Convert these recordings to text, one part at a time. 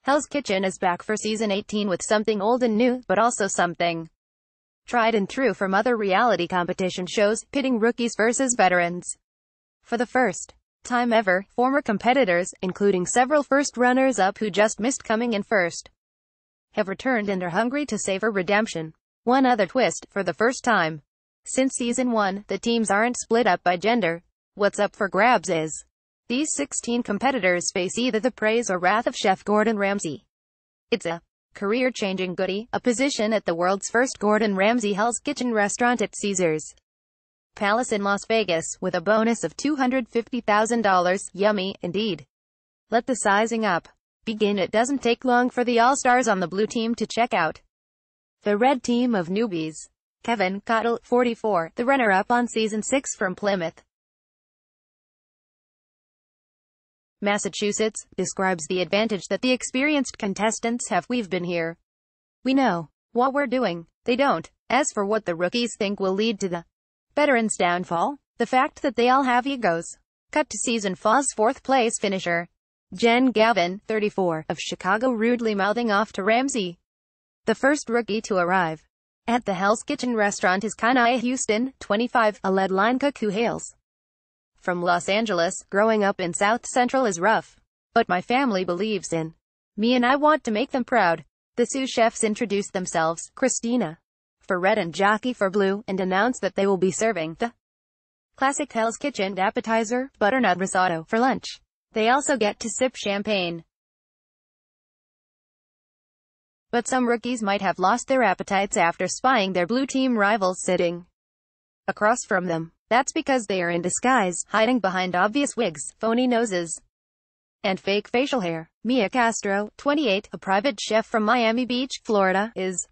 Hell's Kitchen is back for season 18 with something old and new, but also something tried and true from other reality competition shows, pitting rookies versus veterans. For the first time ever, former competitors, including several first runners-up who just missed coming in first, have returned and are hungry to savor redemption. One other twist: for the first time since season 1, the teams aren't split up by gender. What's up for grabs is these 16 competitors face either the praise or wrath of Chef Gordon Ramsay. It's a career-changing goodie, a position at the world's first Gordon Ramsay Hell's Kitchen restaurant at Caesars Palace in Las Vegas, with a bonus of $250,000. Yummy, indeed. Let the sizing up begin. It doesn't take long for the all-stars on the blue team to check out the red team of newbies. Kevin Cottle, 44, the runner-up on season 6 from Plymouth, Massachusetts, describes the advantage that the experienced contestants have. We've been here. We know what we're doing. They don't. As for what the rookies think will lead to the veterans' downfall, the fact that they all have egos. Cut to season 4's fourth-place finisher, Jen Gavin, 34, of Chicago, rudely mouthing off to Ramsay. The first rookie to arrive at the Hell's Kitchen restaurant is Kanaya Houston, 25, a lead line cook who hails from Los Angeles. Growing up in South Central is rough, but my family believes in me and I want to make them proud. The sous chefs introduce themselves, Christina for red and Jackie for blue, and announce that they will be serving the classic Hell's Kitchen appetizer, butternut risotto, for lunch. They also get to sip champagne. But some rookies might have lost their appetites after spying their blue team rivals sitting across from them. That's because they are in disguise, hiding behind obvious wigs, phony noses, and fake facial hair. Mia Castro, 28, a private chef from Miami Beach, Florida, is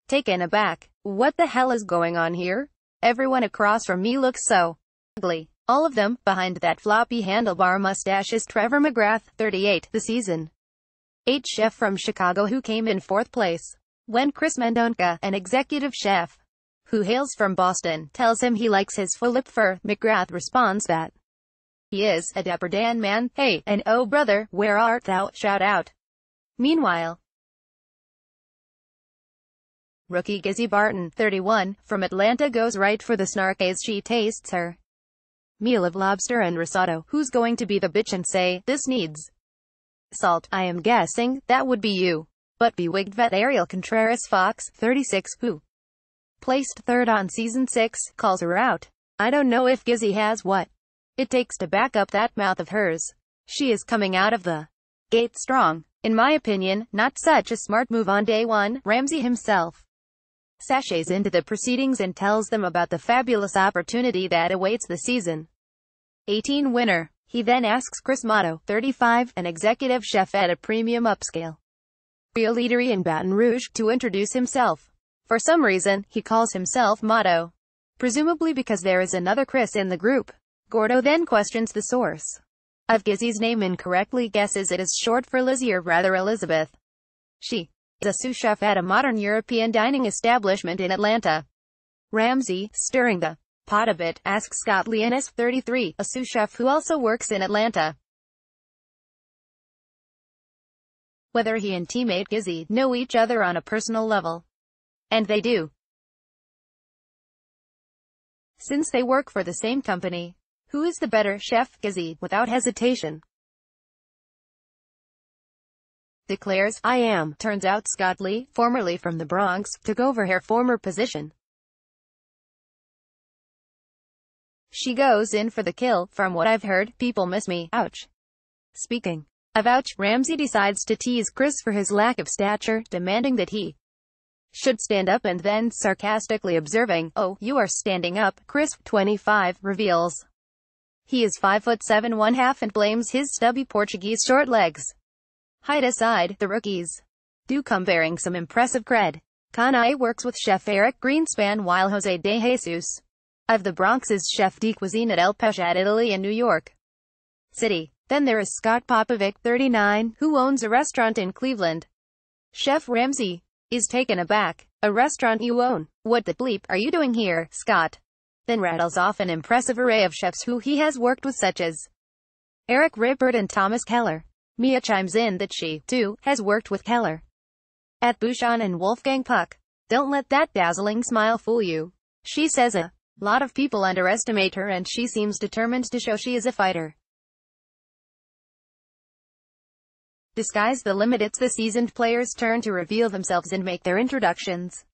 taken aback. What the hell is going on here? Everyone across from me looks so ugly. All of them. Behind that floppy handlebar mustache is Trevor McGrath, 38, the season 8 chef from Chicago who came in 4th place. When Chris Mendonca, an executive chef who hails from Boston, tells him he likes his full lip fur, McGrath responds that he is a dapper Dan man. Hey, and oh brother, where art thou? Shout out. Meanwhile, rookie Gizzy Barton, 31, from Atlanta goes right for the snark as she tastes her meal of lobster and risotto. Who's going to be the bitch and say, this needs salt? I am guessing that would be you. But bewigged vet Ariel Contreras-Fox, 36, who placed 3rd on season 6, calls her out. I don't know if Gizzy has what it takes to back up that mouth of hers. She is coming out of the gate strong. In my opinion, not such a smart move on day 1. Ramsay himself sashays into the proceedings and tells them about the fabulous opportunity that awaits the season 18 winner. He then asks Chris Motto, 35, an executive chef at a premium upscale Real Eatery in Baton Rouge, to introduce himself. For some reason, he calls himself Motto, presumably because there is another Chris in the group. Gordo then questions the source of Gizzy's name incorrectly, guesses it is short for Lizzie, or rather Elizabeth. She is a sous chef at a modern European dining establishment in Atlanta. Ramsay, stirring the pot a bit, asks Scott Leonis, 33, a sous chef who also works in Atlanta, whether he and teammate Gizzy know each other on a personal level. And they do, since they work for the same company. Who is the better chef? Gizzy, without hesitation, declares, I am. Turns out Scott Lee, formerly from the Bronx, took over her former position. She goes in for the kill. From what I've heard, people miss me. Ouch. Speaking of ouch, Ramsay decides to tease Chris for his lack of stature, demanding that he should stand up, and then sarcastically observing, oh, you are standing up. Chris, 25, reveals he is 5'7" 1/2 and blames his stubby Portuguese short legs. Height aside, the rookies do come bearing some impressive cred. Kanai works with chef Eric Greenspan, while Jose De Jesus of the Bronx is chef de cuisine at El Peshat Italy in New York City. Then there is Scott Popovic, 39, who owns a restaurant in Cleveland. Chef Ramsay is taken aback. A restaurant you own? What the bleep are you doing here? Scott then rattles off an impressive array of chefs who he has worked with, such as Eric Rippert and Thomas Keller. Mia chimes in that she, too, has worked with Keller at Bouchon and Wolfgang Puck. Don't let that dazzling smile fool you. She says a lot of people underestimate her and she seems determined to show she is a fighter. The sky's the limit. It's the seasoned players' turn to reveal themselves and make their introductions.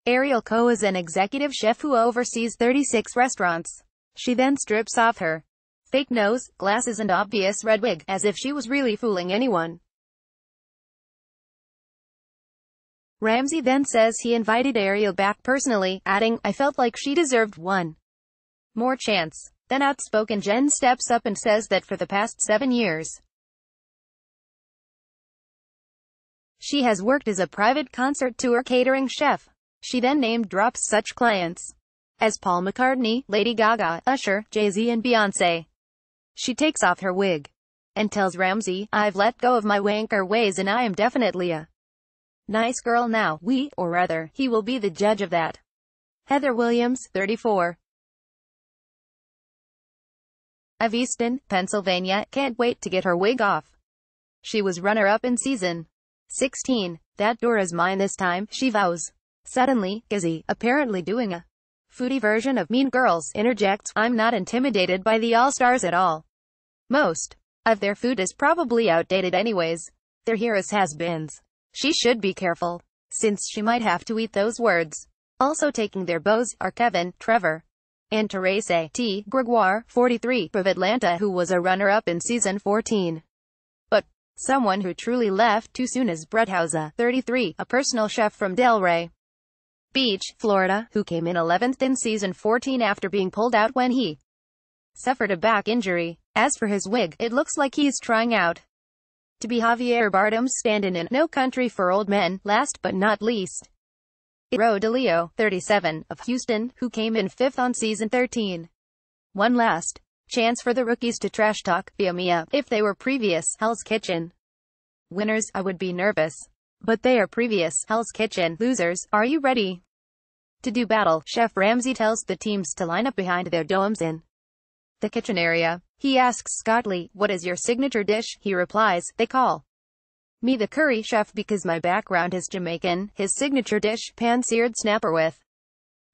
Ariel Coe is an executive chef who oversees 36 restaurants. She then strips off her fake nose, glasses and obvious red wig, as if she was really fooling anyone. Ramsay then says he invited Ariel back personally, adding, "I felt like she deserved one more chance." Then outspoken Jen steps up and says that for the past 7 years, she has worked as a private concert tour catering chef. She then name-drops such clients as Paul McCartney, Lady Gaga, Usher, Jay-Z and Beyoncé. She takes off her wig and tells Ramsay, "I've let go of my wanker ways and I am definitely a nice girl now. Or rather, he will be the judge of that." Heather Williams, 34, of Easton, Pennsylvania, can't wait to get her wig off. She was runner-up in season 16. "That door is mine this time," she vows. Suddenly, Gizzy, apparently doing a foodie version of Mean Girls, interjects, "I'm not intimidated by the All-Stars at all. Most of their food is probably outdated anyways. They're here as has-beens. She should be careful, since she might have to eat those words." Also taking their bows are Kevin, Trevor, and Therese T. Gregoire, 43, of Atlanta, who was a runner-up in season 14. But someone who truly left too soon is Brett Hauser, 33, a personal chef from Delray Beach, Florida, who came in 11th in season 14 after being pulled out when he suffered a back injury. As for his wig, it looks like he's trying out to be Javier Bardem's stand-in in No Country for Old Men. Last but not least, Ro DeLeo, 37, of Houston, who came in 5th on season 13. One last chance for the rookies to trash talk via Mia. If they were previous Hell's Kitchen winners, I would be nervous. But they are previous Hell's Kitchen losers. Are you ready to do battle? Chef Ramsay tells the teams to line up behind their domes in the kitchen area. He asks Scott Lee, "What is your signature dish?" He replies, "They call me the curry chef because my background is Jamaican." His signature dish, pan-seared snapper with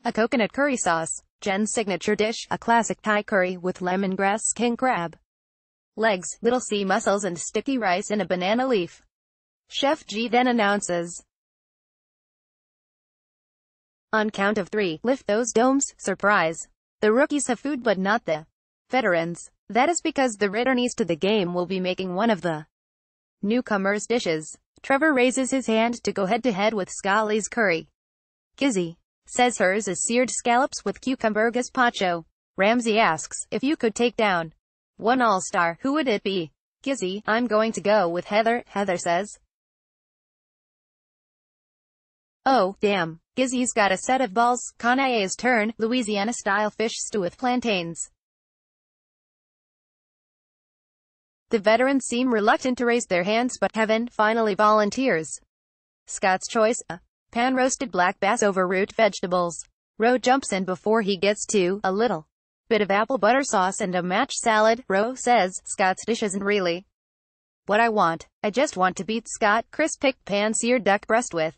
a coconut curry sauce. Jen's signature dish, a classic Thai curry with lemongrass, king crab legs, little sea mussels and sticky rice in a banana leaf. Chef G then announces, "On count of 3, lift those domes." Surprise. The rookies have food but not the veterans. That is because the returnees to the game will be making one of the newcomers' dishes. Trevor raises his hand to go head-to-head with Scully's curry. Gizzy says hers is seared scallops with cucumber gazpacho. Ramsay asks, "If you could take down one all-star, who would it be?" Gizzy, "I'm going to go with Heather." Heather says, "Oh, damn." Gizzy's got a set of balls. Kanae's turn, Louisiana-style fish stew with plantains. The veterans seem reluctant to raise their hands but Kevin finally volunteers. Scott's choice, a pan-roasted black bass over root vegetables. Ro jumps in before he gets to a little bit of apple butter sauce and a mashed salad. Ro says, "Scott's dish isn't really what I want. I just want to beat Scott." Chris picked pan-seared duck breast with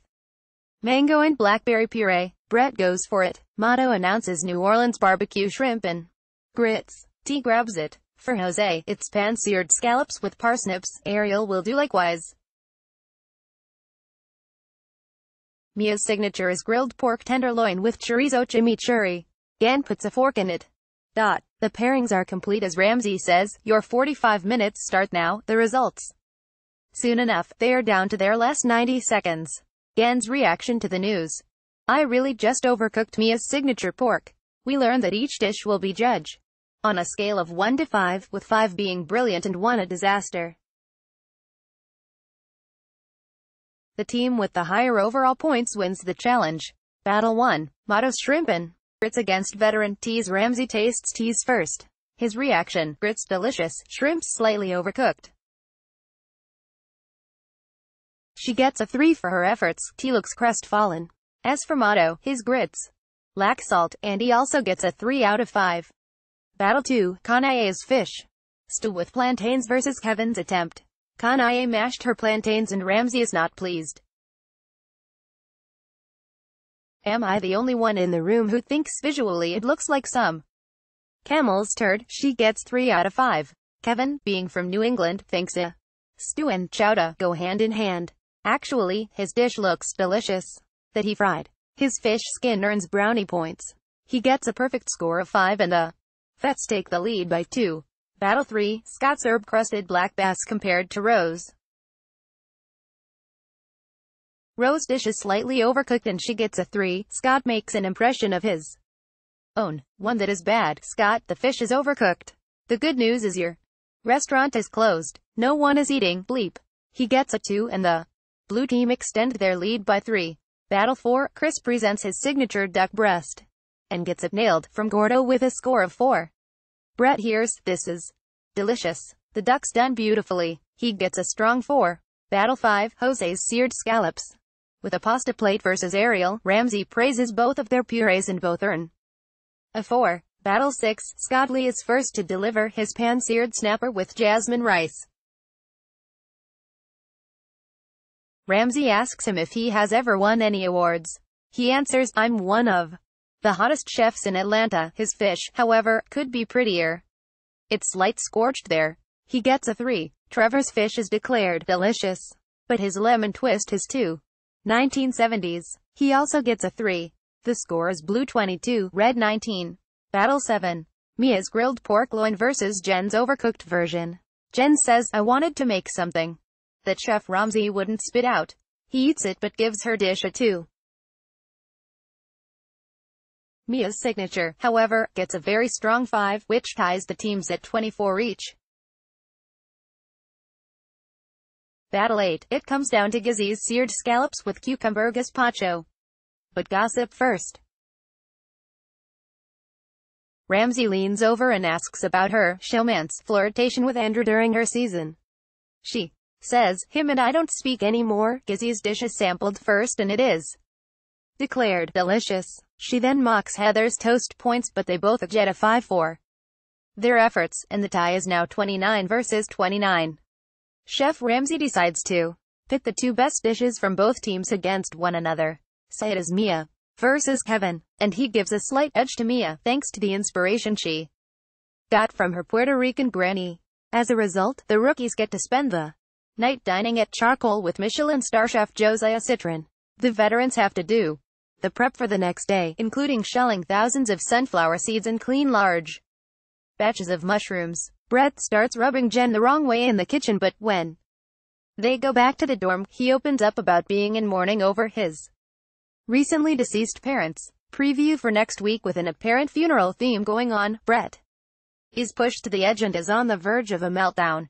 mango and blackberry puree. Brett goes for it. Motto announces New Orleans barbecue shrimp and grits. T grabs it. For Jose, it's pan-seared scallops with parsnips. Ariel will do likewise. Mia's signature is grilled pork tenderloin with chorizo chimichurri. Gan puts a fork in it. The pairings are complete as Ramsay says, "Your 45 minutes start now." The results. Soon enough, they are down to their last 90 seconds. Gan's reaction to the news. "I really just overcooked Mia's signature pork." We learn that each dish will be judged on a scale of 1 to 5, with 5 being brilliant and 1 a disaster. The team with the higher overall points wins the challenge. Battle 1. Motto's shrimp and grits against veteran T's. Ramsay tastes T's first. His reaction, grits delicious, shrimps slightly overcooked. She gets a 3 for her efforts. T looks crestfallen. As for Motto, his grits lack salt, and he also gets a 3 out of 5. Battle 2. Kanae's fish. Stew with plantains versus Kevin's attempt. Kanae mashed her plantains and Ramsey is not pleased. Am I the only one in the room who thinks visually it looks like some camel's turd? She gets 3 out of 5. Kevin, being from New England, thinks a stew and chowder go hand in hand. Actually, his dish looks delicious. That he fried his fish skin earns brownie points. He gets a perfect score of 5 and the Vets take the lead by 2. Battle 3, Scott's herb-crusted black bass compared to Rose. Rose's dish is slightly overcooked and she gets a 3. Scott makes an impression of his own, one that is bad. Scott, the fish is overcooked. The good news is your restaurant is closed. No one is eating. Bleep. He gets a 2 and the blue team extend their lead by 3. Battle 4, Chris presents his signature duck breast and gets it nailed from Gordo with a score of 4. Brett hears, this is delicious. The duck's done beautifully. He gets a strong 4. Battle 5, Jose's seared scallops. With a pasta plate versus Ariel, Ramsey praises both of their purees and both earn a 4. Battle 6, Scott Lee is first to deliver his pan-seared snapper with jasmine rice. Ramsey asks him if he has ever won any awards. He answers, I'm one of the hottest chefs in Atlanta. His fish, however, could be prettier. It's light scorched there. He gets a 3. Trevor's fish is declared delicious, but his lemon twist is too 1970s. He also gets a 3. The score is blue 22, red 19. Battle 7. Mia's grilled pork loin versus Jen's overcooked version. Jen says, I wanted to make something that Chef Ramsey wouldn't spit out. He eats it but gives her dish a 2. Mia's signature, however, gets a very strong 5, which ties the teams at 24 each. Battle 8. It comes down to Gizzy's seared scallops with cucumber gazpacho. But gossip first. Ramsey leans over and asks about her showman's flirtation with Andrew during her season. She says, him and I don't speak anymore. Gizzy's dish is sampled first and it is declared delicious. She then mocks Heather's toast points, but they both get a 5 for their efforts, and the tie is now 29 versus 29. Chef Ramsey decides to pit the 2 best dishes from both teams against one another. Say it is Mia versus Kevin, and he gives a slight edge to Mia, thanks to the inspiration she got from her Puerto Rican granny. As a result, the rookies get to spend the night dining at charcoal with Michelin star chef Josiah Citron. The veterans have to do the prep for the next day, including shelling thousands of sunflower seeds and clean large batches of mushrooms. Brett starts rubbing Jen the wrong way in the kitchen, but when they go back to the dorm, he opens up about being in mourning over his recently deceased parents. Preview for next week. With an apparent funeral theme going on, Brett is pushed to the edge and is on the verge of a meltdown.